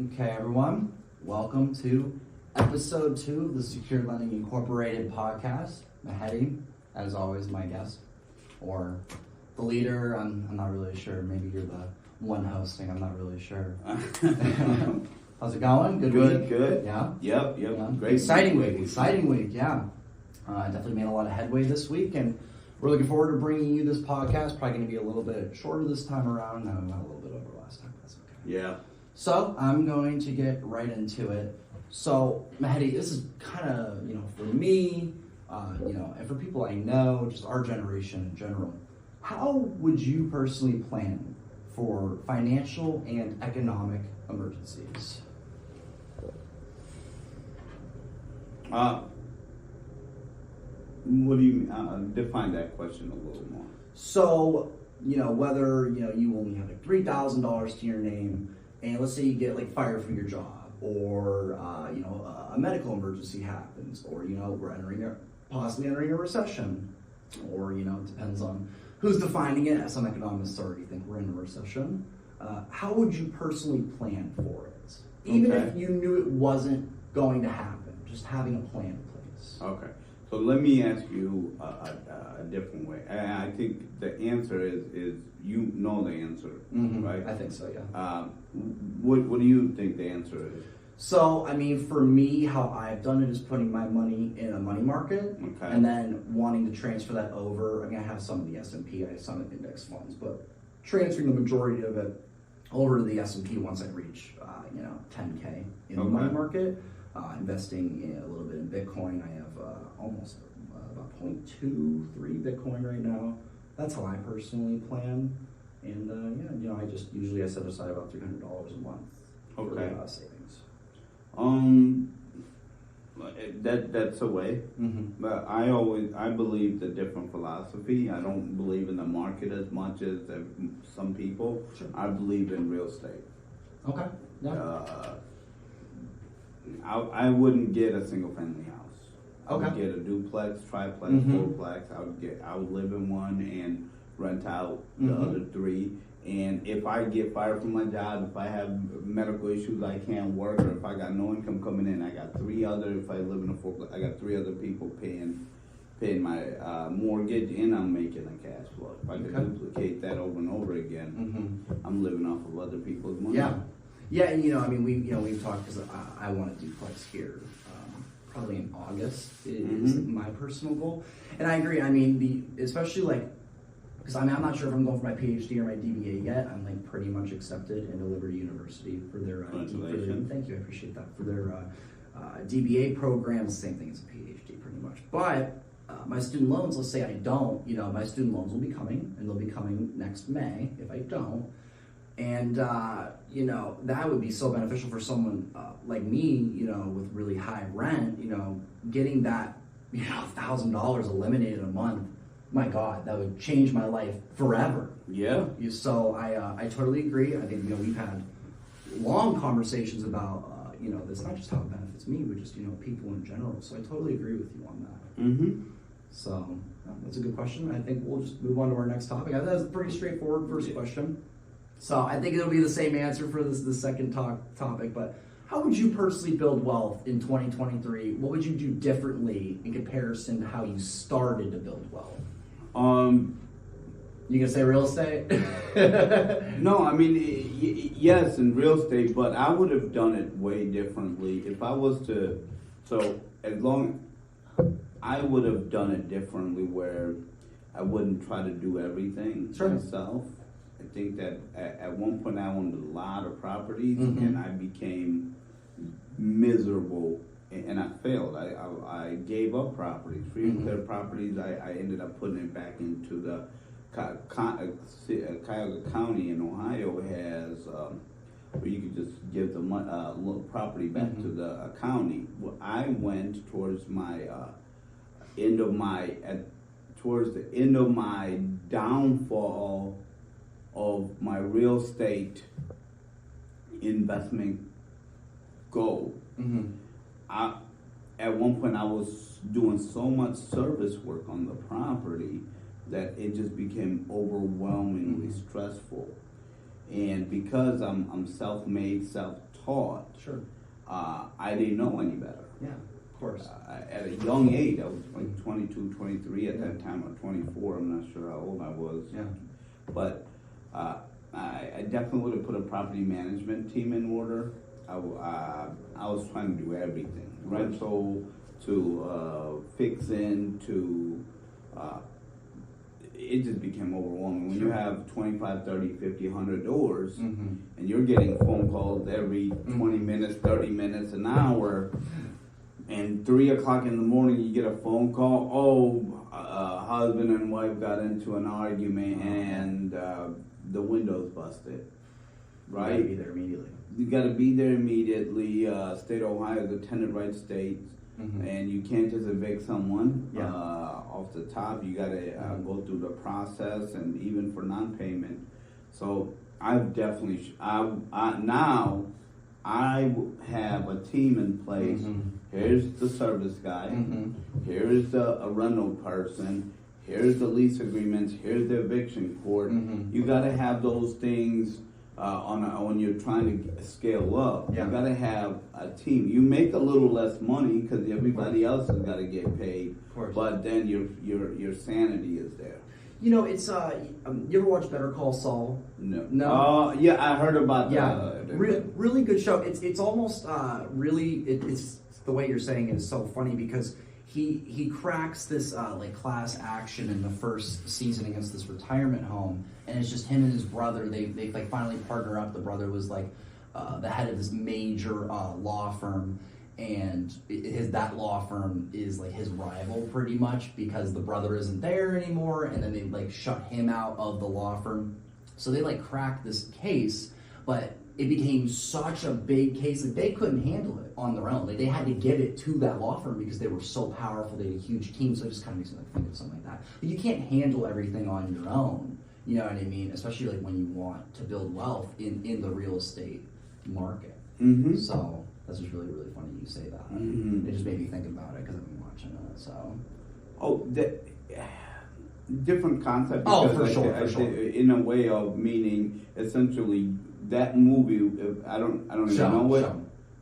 Okay, everyone, welcome to episode 2 of the Secure Lending Incorporated podcast. Mehedi, as always, my guest, or the leader. I'm not really sure. Maybe you're the one hosting. I'm not really sure. How's it going? Good week? Good. Yeah? Yep. Yeah. Great. Exciting week, yeah. Definitely made a lot of headway this week, and we're looking forward to bringing you this podcast. Probably going to be a little bit shorter this time around. No, not a little bit over last time. That's okay. Yeah. So I'm going to get right into it. So Mehedi, this is kind of, for me, and for people I know, just our generation in general, how would you personally plan for financial and economic emergencies? What do you define that question a little more? So, whether, you only have like $3,000 to your name, and let's say you get like fired from your job, or a medical emergency happens, or we're possibly entering a recession, or it depends on who's defining it. Some economists already think we're in a recession. How would you personally plan for it, even if you knew it wasn't going to happen? Just having a plan in place. Okay. So let me ask you a different way. I think the answer is you know the answer, right? I think so, yeah. What do you think the answer is? So, for me, how I've done it is putting my money in a money market, and then wanting to transfer that over. I have some of the S&P, I have some index funds, but transferring the majority of it over to the S&P once I reach, 10K in the money market. Investing in a little bit in Bitcoin. I have almost about 0.23 Bitcoin right now. That's how I personally plan. And I set aside about $300 a month for savings. That's a way. But I believe the different philosophy. I don't believe in the market as much as some people. Sure. I believe in real estate. Okay. Yeah. I wouldn't get a single family house. I would get a duplex, triplex, fourplex. I would live in one and rent out the other three. And if I get fired from my job, if I have medical issues, I can't work, or if I got no income coming in, I got if I live in a fourplex, I got 3 other people paying my mortgage, and I'm making a cash flow. If I can duplicate that over and over again, I'm living off of other people's money. Yeah, and we've talked, because I want to duplex here, probably in August is my personal goal, and I agree. Especially because I'm not sure if I'm going for my PhD or my DBA yet. I'm pretty much accepted into Liberty University for their thank you, I appreciate that, for their DBA program. Same thing as a PhD, pretty much. But my student loans, let's say I don't, my student loans will be coming, and they'll be coming next May if I don't. And, that would be so beneficial for someone like me, with really high rent, getting that, $1,000 eliminated a month. My God, that would change my life forever. Yeah. So I totally agree. I think, we've had long conversations about, this, not just how it benefits me, but just, people in general. So I totally agree with you on that. So that's a good question. I think we'll just move on to our next topic. I think that's a pretty straightforward first question. So I think it'll be the same answer for the second topic, but how would you personally build wealth in 2023? What would you do differently in comparison to how you started to build wealth? You gonna say real estate? No, yes, in real estate, but I would have done it way differently if I was to. So I would have done it differently, where I wouldn't try to do everything myself. I think that at one point I owned a lot of properties, and I became miserable, and I failed. I gave up properties, free and clear properties. I ended up putting it back into the Cuyahoga County in Ohio has where you could just give the little property back to the county. Well, I went towards my towards the end of my downfall of my real estate investment goal. At one point I was doing so much service work on the property that it just became overwhelmingly stressful. And because I'm self-made, self-taught, taught, Sure. I didn't know any better. Yeah, of course. At a young age, I was like 22, 23 at that time, or 24, I'm not sure how old I was. Yeah. But I definitely would have put a property management team in order. I was trying to do everything, rental to fixing to, it just became overwhelming. When you have 25, 30, 50, 100 doors, and you're getting phone calls every 20 minutes, 30 minutes, an hour, and 3 o'clock in the morning you get a phone call, husband and wife got into an argument and the window's busted, right? You gotta be there immediately. You got to be there immediately. State of Ohio is a tenant right state, and you can't just evict someone off the top. You got to go through the process, and even for non-payment. So I've definitely now I have a team in place. Here's the service guy. Here's a rental person. Here's the lease agreements. Here's the eviction court. You got to have those things. When you're trying to scale up, you got to have a team. You make a little less money because everybody else has got to get paid, but then your sanity is there. You know, it's you ever watch Better Call Saul? No. No. Yeah, I heard about that. Yeah, really good show. It's almost it's the way you're saying it is so funny because he cracks this like class action in the first season against this retirement home, and it's just him and his brother. They like finally partner up. The brother was like the head of this major law firm, and that law firm is like his rival pretty much because the brother isn't there anymore, and then they like shut him out of the law firm. So they like crack this case, but it became such a big case that they couldn't handle it on their own. Like they had to give it to that law firm because they were so powerful. They had a huge team, so it just kind of makes me like think of something like that. But you can't handle everything on your own. You know what I mean? Especially like when you want to build wealth in the real estate market. So that's just really, really funny you say that. It just made me think about it because I've been watching it. So. Different concept. Oh, for sure. In a way of meaning, essentially, that movie. I don't even know what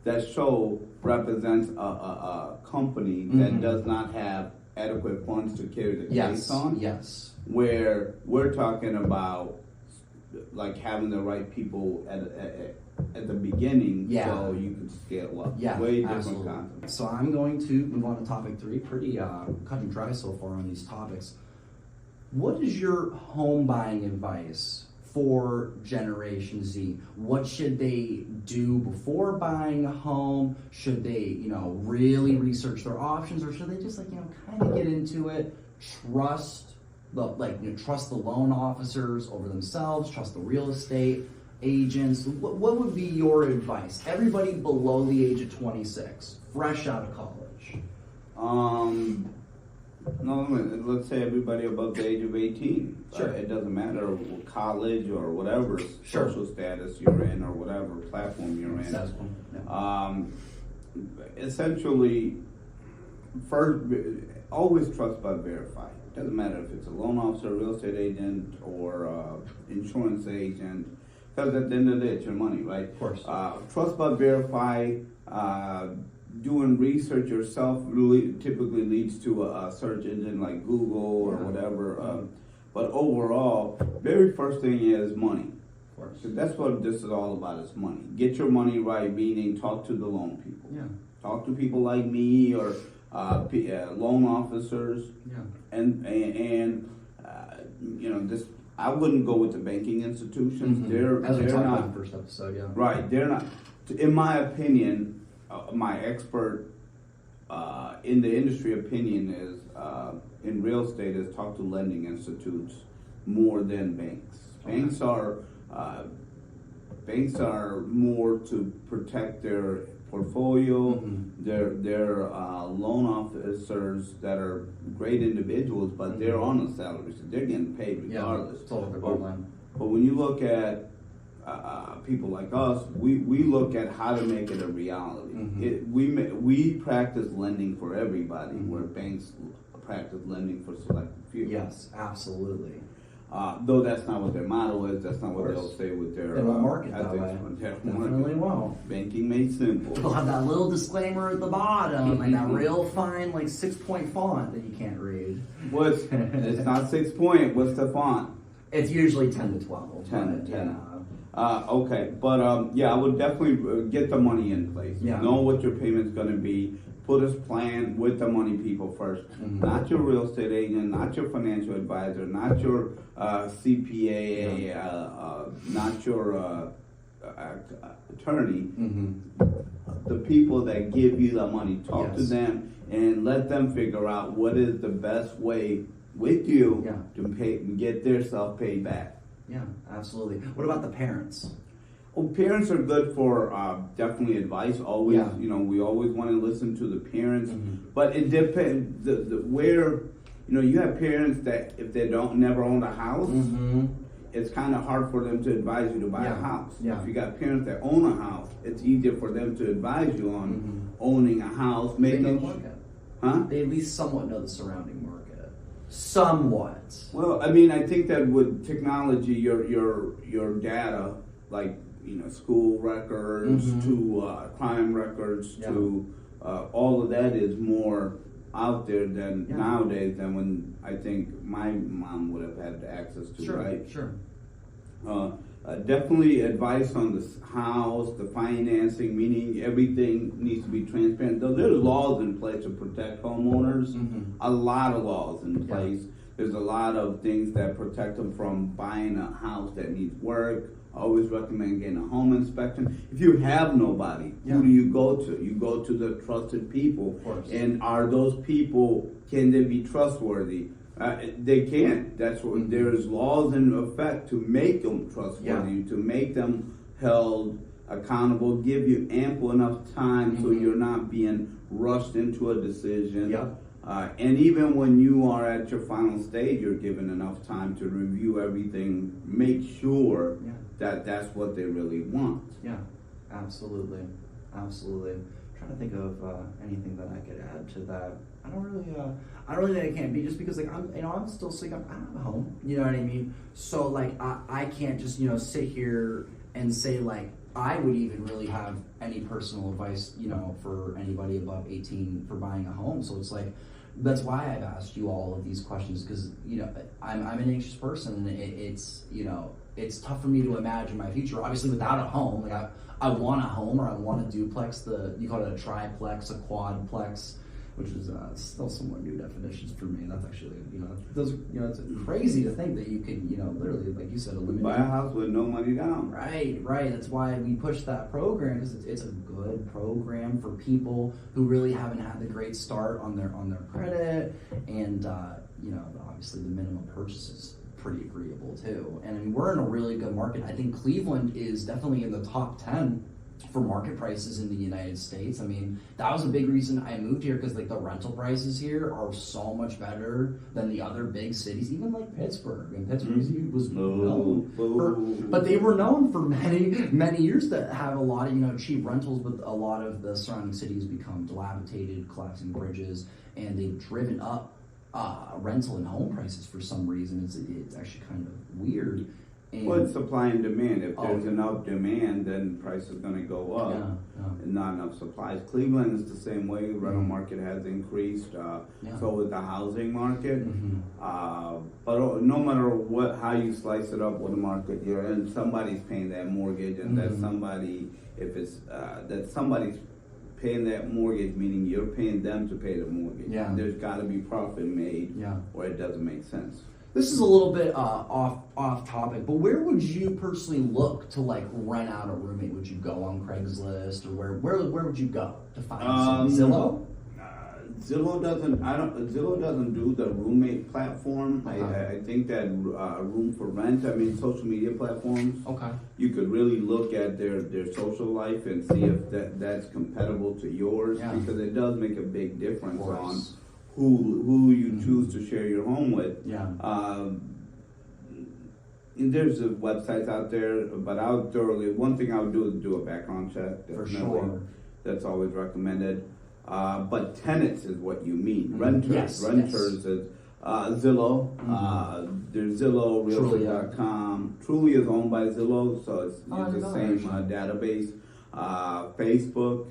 that show represents. A company that does not have adequate funds to carry the case on. Yes. Where we're talking about like having the right people at the beginning, so you can scale up. Yeah, way different absolutely. concept. So I'm going to move on to topic 3. Pretty cut and dry so far on these topics. What is your home buying advice for Generation Z? What should they do before buying a home? Should they, really research their options, or should they just kind of get into it, trust the loan officers over themselves, trust the real estate agents? What would be your advice? Everybody below the age of 26, fresh out of college. No, let's say everybody above the age of 18. Sure. It doesn't matter college or whatever social status you're in or whatever platform you're in. Essentially, first, always trust but verify. It doesn't matter if it's a loan officer, real estate agent, or insurance agent, because at the end of the day, it's your money, right? Of course. Trust but verify. Doing research yourself really typically leads to a search engine like Google or whatever. But overall, very first thing is money. Of course. So that's what this is all about, is money. Get your money right, meaning talk to the loan people. Yeah. Talk to people like me or loan officers. Yeah. And this, I wouldn't go with the banking institutions. They're not, in the first episode, yeah. Right, they're not, in my opinion, my expert in the industry opinion is in real estate is talk to lending institutes more than banks. Banks are more to protect their portfolio. Their loan officers that are great individuals, but they're on a salary, so they're getting paid regardless. It's all their bottom line. But when you look at people like us, we look at how to make it a reality. We practice lending for everybody, where banks practice lending for selected few. Yes, absolutely. Though that's not what their motto is, that's not what they'll say with their They won't market that ethics. way. Their Definitely won't. Banking made simple. They'll have that little disclaimer at the bottom and that real fine, like 6-point font that you can't read. It's not 6 point. What's the font? It's usually 10 to 12. 10 to 10. Yeah. Okay, but I would definitely get the money in place. Yeah. Know what your payment's going to be. Put a plan with the money people first. Not your real estate agent, not your financial advisor, not your CPA, not your attorney. The people that give you the money, talk to them and let them figure out what is the best way with you to get their self paid back. Yeah, absolutely. What about the parents? Well, parents are good for definitely advice. Always, we always want to listen to the parents, but it depends. Where you have parents that if they never owned a house, it's kind of hard for them to advise you to buy a house. Yeah. If you got parents that own a house, it's easier for them to advise you on owning a house, making They at least somewhat know the surrounding market. Somewhat. Well, I mean, I think that with technology, your data, like school records to crime records to all of that is more out there than nowadays than when I think my mom would have had access to. Right? Sure. Definitely advice on the house, the financing, meaning everything needs to be transparent. Though there's laws in place to protect homeowners, a lot of laws in place. There's a lot of things that protect them from buying a house that needs work. I always recommend getting a home inspection. If you have nobody, who do you go to? You go to the trusted people. Of course. And are those people, can they be trustworthy? They can't. That's what there's laws in effect to make them trustworthy, to make them held accountable, give you ample enough time so you're not being rushed into a decision. And even when you are at your final stage, you're given enough time to review everything, make sure that that's what they really want. Yeah, absolutely. I'm trying to think of anything that I could add to that. I don't really think I can be, just because I'm still single. I don't have a home. You know what I mean? So like I can't just sit here and say like I would even really have any personal advice for anybody above 18 for buying a home. So it's like that's why I've asked you all of these questions, because I'm an anxious person, and it's tough for me to imagine my future. Obviously, without a home, like I want a home, or I want a duplex. You call it a triplex, a quadplex, which is still somewhat new definitions for me. That's actually it's crazy to think that you can literally, like you said, eliminate. Buy a house with no money down. Right. That's why we push that program, because it's a good program for people who really haven't had the great start on their credit, and obviously the minimum purchase is pretty agreeable too. And I mean, we're in a really good market. I think Cleveland is definitely in the top 10 for market prices in the United States. I mean, that was a big reason I moved here, because like the rental prices here are so much better than the other big cities, even like Pittsburgh. And Pittsburgh was known for, but they were known for many years to have a lot of cheap rentals, but a lot of the surrounding cities become dilapidated, collapsing bridges, and they've driven up rental and home prices for some reason. It's actually kind of weird. Well, it's supply and demand. If there's enough demand, then price is going to go up. And not enough supplies. Cleveland is the same way. The rental market has increased. So with the housing market. But no matter how you slice it up with the market here, and somebody's paying that mortgage, and that somebody, if it's that somebody's paying that mortgage, meaning you're paying them to pay the mortgage. There's got to be profit made, or it doesn't make sense. This is a little bit off topic, but where would you personally look to like rent out a roommate? Would you go on Craigslist, or where would you go to find Zillow? Zillow doesn't do the roommate platform. I think that Room for Rent. I mean, social media platforms. Okay. You could really look at their social life and see if that's compatible to yours, because it does make a big difference on who you choose to share your home with. There's websites out there, but one thing I would do is do a background check. Definitely. For sure. That's always recommended. But tenants is what you mean. Renters is Zillow. There's Zillow, Truly, Realtor.com. Truly is owned by Zillow, so it's the same database. Facebook,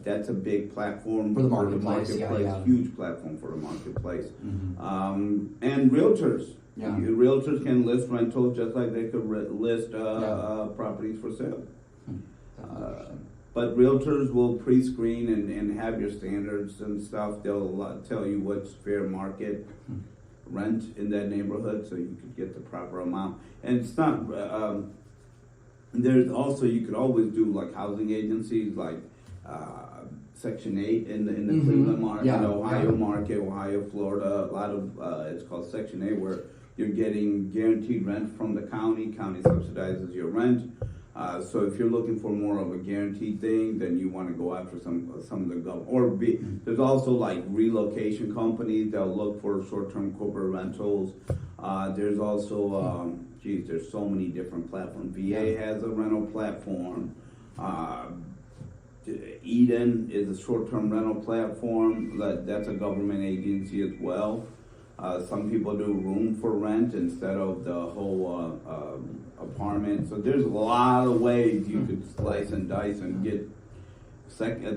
that's a big platform For the marketplace, yeah. Huge platform for the marketplace. Mm-hmm. And realtors. Yeah. Realtors can list rentals just like they could list properties for sale. But realtors will pre-screen and have your standards and stuff. They'll tell you what's fair market rent in that neighborhood, so you could get the proper amount. And it's not. There's also, you could always do like housing agencies, like Section 8 in the Cleveland market, Ohio market, Ohio, Florida. A lot of it's called Section 8, where you're getting guaranteed rent from the county. County subsidizes your rent. So if you're looking for more of a guaranteed thing, then you want to go after some of the government. There's also like relocation companies that'll look for short-term corporate rentals. There's also there's so many different platforms. VA has a rental platform. Eden is a short-term rental platform. That's a government agency as well. Some people do room for rent instead of the whole apartment. So there's a lot of ways you could slice and dice and get.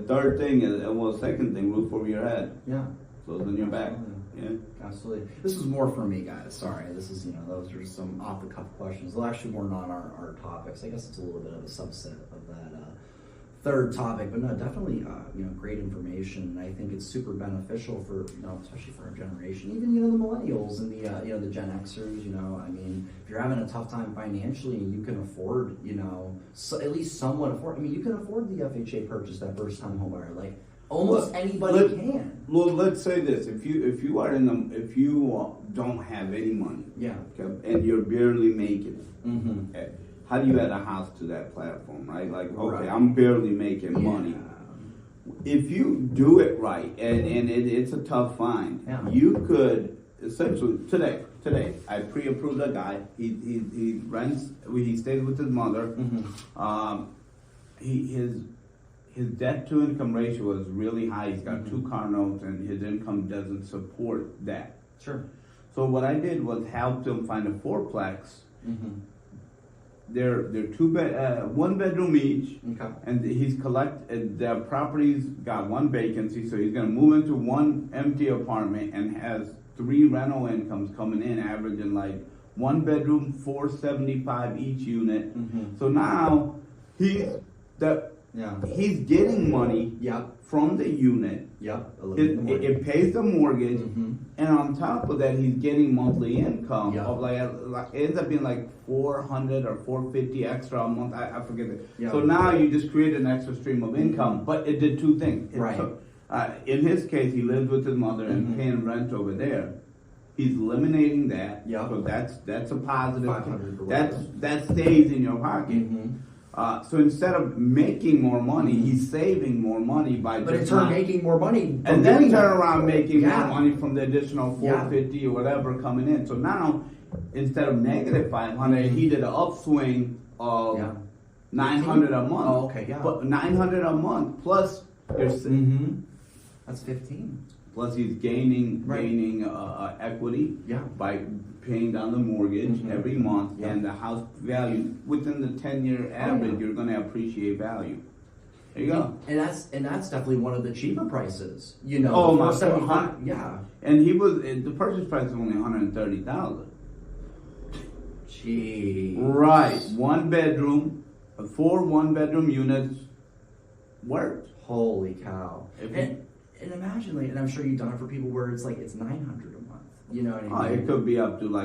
Third thing is, second thing, roof over your head. Yeah. Clothes on your back. Yeah. Absolutely. This was more for me, guys. Sorry. This is, those are some off the cuff questions. They're actually more not our topics. I guess it's a little bit of a subset of that third topic, but no, definitely, great information. And I think it's super beneficial for, especially for our generation, even, the millennials and the Gen Xers, I mean, if you're having a tough time financially and you can afford, at least somewhat afford, you can afford the FHA purchase, that first time home buyer, like almost anybody can. Well, let's say this, if you don't have any money, okay, and you're barely making it, okay, how do you add a house to that platform, right? Like, okay, I'm barely making money. If you do it right, and it's a tough find, you could essentially today I pre-approved a guy. He rents. He stays with his mother. His debt to income ratio is really high. He's got 2 car notes, and his income doesn't support that. Sure. So what I did was help him find a 4-plex. They're 1 bedroom each, and he's their property's got 1 vacancy, so he's gonna move into 1 empty apartment and has 3 rental incomes coming in, averaging like 1 bedroom, $475 each unit. So now he's getting money from the unit. It pays the mortgage, and on top of that, he's getting monthly income of it ends up being like $400 or $450 extra a month. I forget it. So now you just create an extra stream of income, but it did 2 things. In his case, he lives with his mother and paying rent over there. He's eliminating that, so that's a positive. That stays in your pocket. So instead of making more money, he's saving more money by. But in turn, making more money, and then turn around making more money from the additional $450 or whatever coming in. So now, instead of negative $500, he did an upswing of $900 a month. Oh, okay, But $900 a month plus that's 15. Plus he's gaining equity by paying down the mortgage every month, and the house value within the 10-year average, you're going to appreciate value. There you go. And that's definitely one of the cheaper prices. Oh my God. And the purchase price is only $130,000. Gee. Right, 1 bedroom, 4 1-bedroom units worked. Holy cow! And imagine, and I'm sure you've done it for people where it's like it's $900 a month. You know what I mean? It could be up to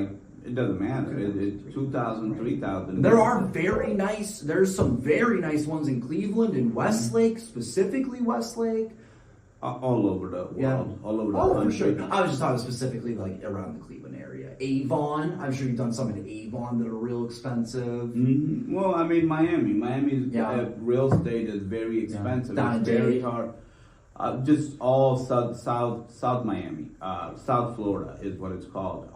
it doesn't matter. It's $2,000, $3,000. There's some very nice ones in Cleveland and Westlake, specifically Westlake. All over the world, all over the country. For sure. I was just talking specifically like around the Cleveland area. Avon, I'm sure you've done some in Avon that are real expensive. Well, I mean, Miami's real estate is very expensive. It's very hard. Just all South Miami, South Florida is what it's called.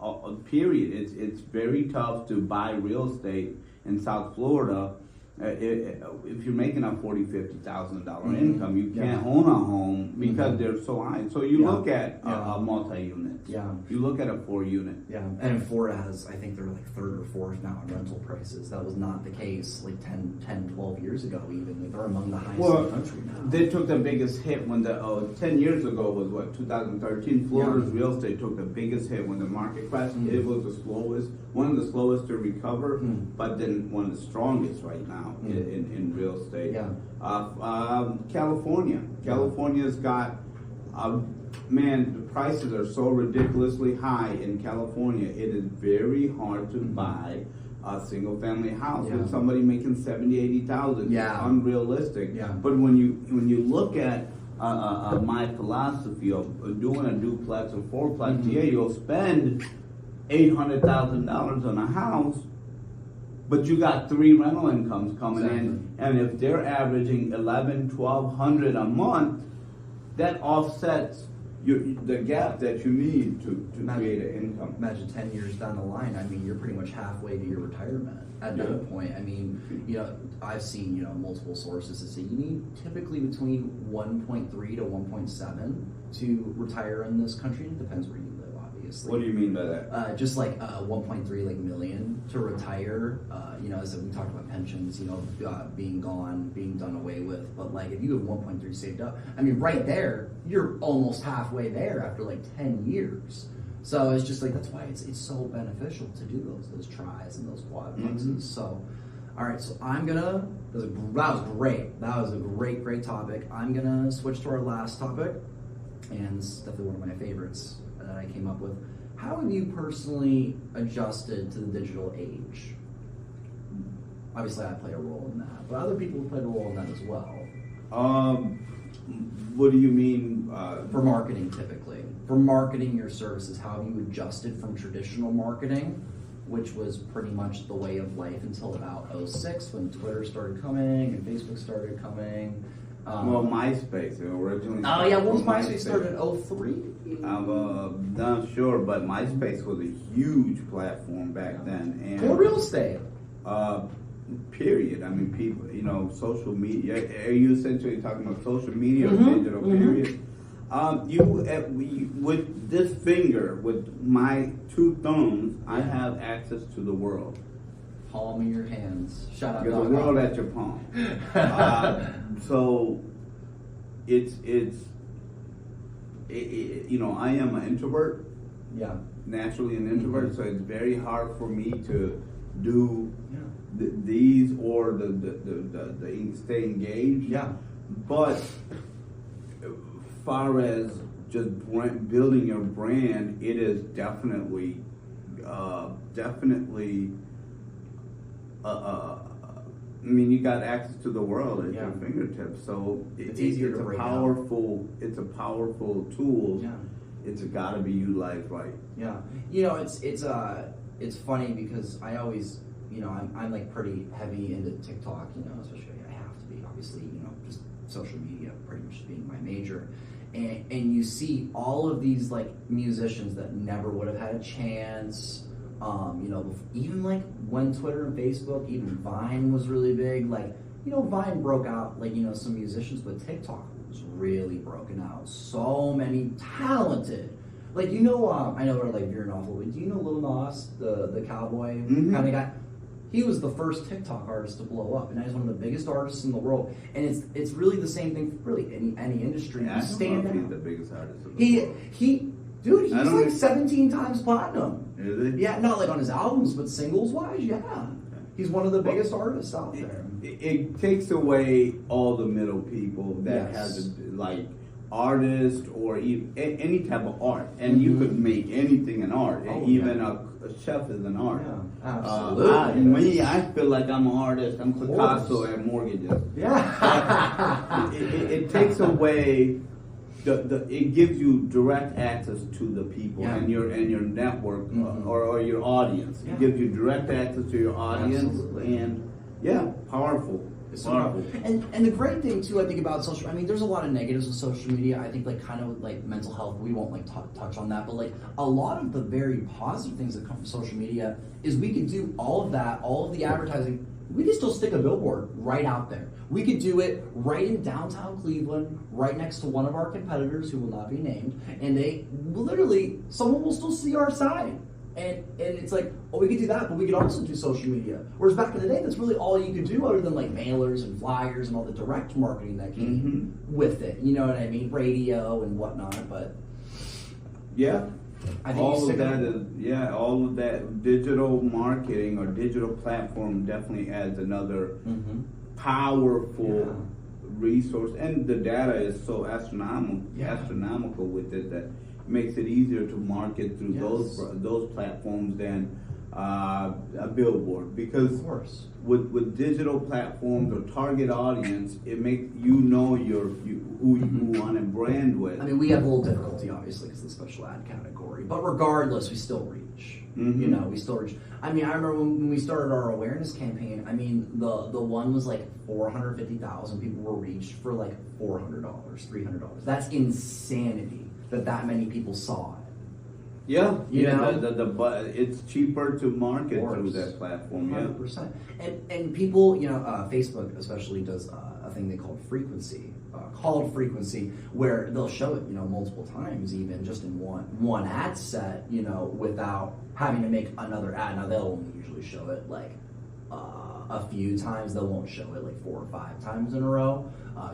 Period. It's very tough to buy real estate in South Florida. if you're making a $40,000-$50,000 income, you can't own a home because they're so high. So you look at a multi-unit. Yeah. You look at a 4-unit. Yeah, and Florida has, I think they're like third or fourth now in rental prices. That was not the case like 10, 12 years ago even. Like, they're among the highest in the country now. They took the biggest hit when 10 years ago was 2013. Florida's real estate took the biggest hit when the market crashed. It was one of the slowest to recover, but then one of the strongest right now in real estate. Yeah. California's got, man, the prices are so ridiculously high in California. It is very hard to buy a single family house with somebody making $70,000, $80,000. Yeah. It's unrealistic. Yeah. But when you look at my philosophy of doing a duplex or fourplex, you'll spend $800,000 on a house, but you got 3 rental incomes coming in, and if they're averaging $1,100-$1,200 a month, that offsets the gap that you need to create an income. Imagine 10 years down the line, I mean, you're pretty much halfway to your retirement at that point. I mean, I've seen, multiple sources that say you need typically between 1.3 to 1.7 to retire in this country. It depends where you live, obviously. What do you mean by that? Just like 1.3 million to retire. As we talked about pensions, being gone, being done away with. But like, if you have 1.3 saved up, I mean, right there, you're almost halfway there after like 10 years. So it's just like, that's why it's so beneficial to do those tries and those quadplexes. So, all right, so that was great. That was a great topic. I'm gonna switch to our last topic, and this is definitely one of my favorites that I came up with. How have you personally adjusted to the digital age? Obviously, I play a role in that, but other people play a role in that as well. What do you mean? For marketing, typically. For marketing your services, how have you adjusted from traditional marketing, which was pretty much the way of life until about 2006 when Twitter started coming and Facebook started coming? MySpace originally. Oh yeah, when was MySpace started? 2003? I'm not sure, but MySpace was a huge platform back then. And for real estate. Period. I mean, people, social media. Are you essentially talking about social media or digital? Period. With this finger, with my 2 thumbs, I have access to the world. Palm of your hands. Shout out. There's a world at your palm. So it's I am an introvert. Yeah. Naturally an introvert, so it's very hard for me to do these or the stay engaged. Yeah. But far as just building your brand, it is definitely I mean, you got access to the world at your fingertips, so it's easier to break out. It's a powerful tool. Yeah. It's got to be utilized right. Yeah, it's funny because I always, I'm like pretty heavy into TikTok, especially I have to be, obviously, just social media pretty much being my major. And you see all of these like musicians that never would have had a chance, even like when Twitter and Facebook, even Vine was really big, like, Vine broke out, like, some musicians, but TikTok was really broken out. So many talented, like, I know we're like veering off a little bit. Do you know Lil Nas, the cowboy kind of guy? He was the first TikTok artist to blow up, and now he's one of the biggest artists in the world. And it's really the same thing for really any industry. Yeah, you stand out. He's the biggest artist in the world. He's like 17 times platinum. Is he? Yeah, not like on his albums, but singles wise, yeah. He's one of the biggest artists out there. It takes away all the middle people that has like artist or even any type of art, and you could make anything an art. Even a chef is an art. Yeah, absolutely. I feel like I'm an artist. I'm Picasso at mortgages. Yeah. It takes away. It gives you direct access to the people and your network or your audience. It gives you direct access to your audience. Absolutely. And powerful. It's powerful. And the great thing too, I think, about social, I mean, there's a lot of negatives with social media. I think like kind of like mental health, we won't like touch on that, but like a lot of the very positive things that come from social media is we can do all of that, all of the advertising we could still stick a billboard right out there. We could do it right in downtown Cleveland, right next to one of our competitors who will not be named, and they literally, someone will still see our sign. And it's like, oh, we could do that, but we could also do social media. Whereas back in the day, that's really all you could do other than like mailers and flyers and all the direct marketing that came with it. You know what I mean? Radio and whatnot, but yeah. I think all of that digital marketing or digital platform definitely adds another powerful resource, and the data is so astronomical with it that it makes it easier to market through those platforms than a billboard, because with digital platforms or target audience, it makes who you want to brand with. I mean, we have a little difficulty, obviously, because of the special ad category. But regardless, we still reach. You know, we still reach. I mean, I remember when we started our awareness campaign. I mean, the one was like 450,000 people were reached for like $400, $300. That's insanity that many people saw it. Yeah, you know, it's cheaper to market through that platform. 100%. And people, you know, Facebook especially does a thing they call frequency, where they'll show it, you know, multiple times, even just in one ad set, you know, without having to make another ad. Now they'll only usually show it like a few times. They won't show it like 4 or 5 times in a row.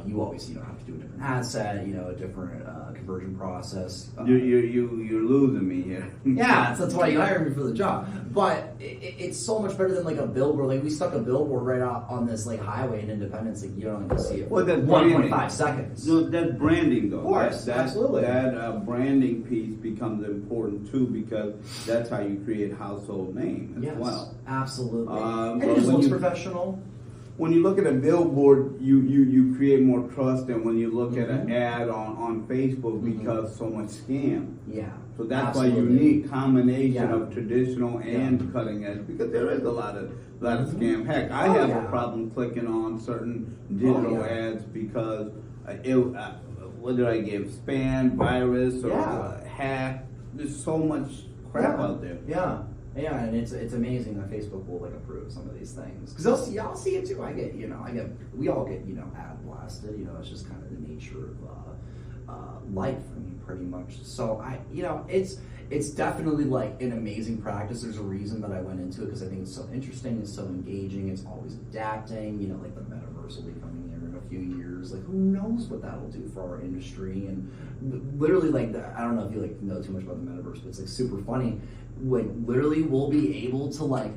You always, you know, have to do a different ad set, you know, a different conversion process. You're losing me here. Yeah, that's why you hired me for the job. But it's so much better than like a billboard. Like we stuck a billboard right out on this like highway in Independence. Like you don't even see it. Well, that's 1.5 seconds. No, that's branding though. Of course, absolutely. That branding piece becomes important too, because that's how you create household name as well. Absolutely. And it just looks professional. When you look at a billboard, you create more trust than when you look at an ad on Facebook, because so much scam. Yeah. So that's why you need combination of traditional and cutting edge, because there is a lot of scam. Heck, I have a problem clicking on certain digital ads because what did I give? Spam, virus, or hack. There's so much crap out there. Yeah, and it's amazing that Facebook will like approve some of these things, because I'll see it too. We all get, you know, ad blasted. You know, it's just kind of the nature of life. I mean, pretty much. So it's definitely like an amazing practice. There's a reason that I went into it, because I think it's so interesting, it's so engaging, it's always adapting. You know, like the metaverse will be coming here in a few years. Like, who knows what that will do for our industry? And literally, like, I don't know if you like know too much about the metaverse, but it's like super funny. When literally we'll be able to like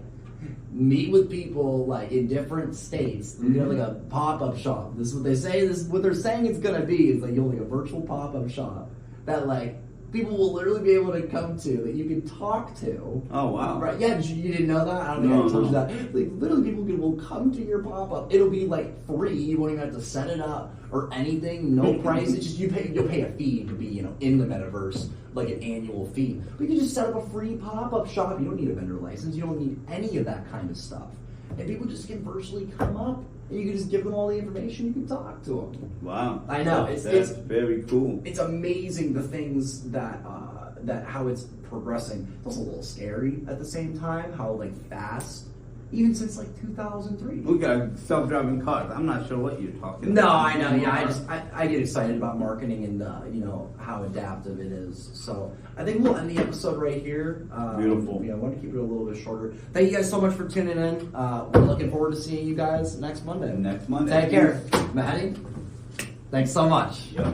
meet with people like in different states. You know, like a pop-up shop. This is what they say. This is what they're saying it's gonna be. It's like you'll like a virtual pop-up shop that like people will literally be able to come to, that you can talk to. Oh wow! Right? Yeah. You didn't know that? I don't think I told you that. Like literally, people will come to your pop-up. It'll be like free. You won't even have to set it up or anything. No price. It's just you'll pay a fee to be, you know, in the metaverse, like an annual fee. But you can just set up a free pop-up shop. You don't need a vendor license. You don't need any of that kind of stuff. And people just can virtually come up, and you can just give them all the information. You can talk to them. Wow! I know that's very cool. It's amazing the things that how it's progressing. It's also a little scary at the same time. How like fast. Even since like 2003. We got self-driving cars. I'm not sure what you're talking about. No, I know. Yeah, I get excited about marketing and you know, how adaptive it is. So I think we'll end the episode right here. Beautiful. Yeah, I want to keep it a little bit shorter. Thank you guys so much for tuning in. We're looking forward to seeing you guys next Monday. Next Monday. Take care, Mehedi. Thanks so much. Yep.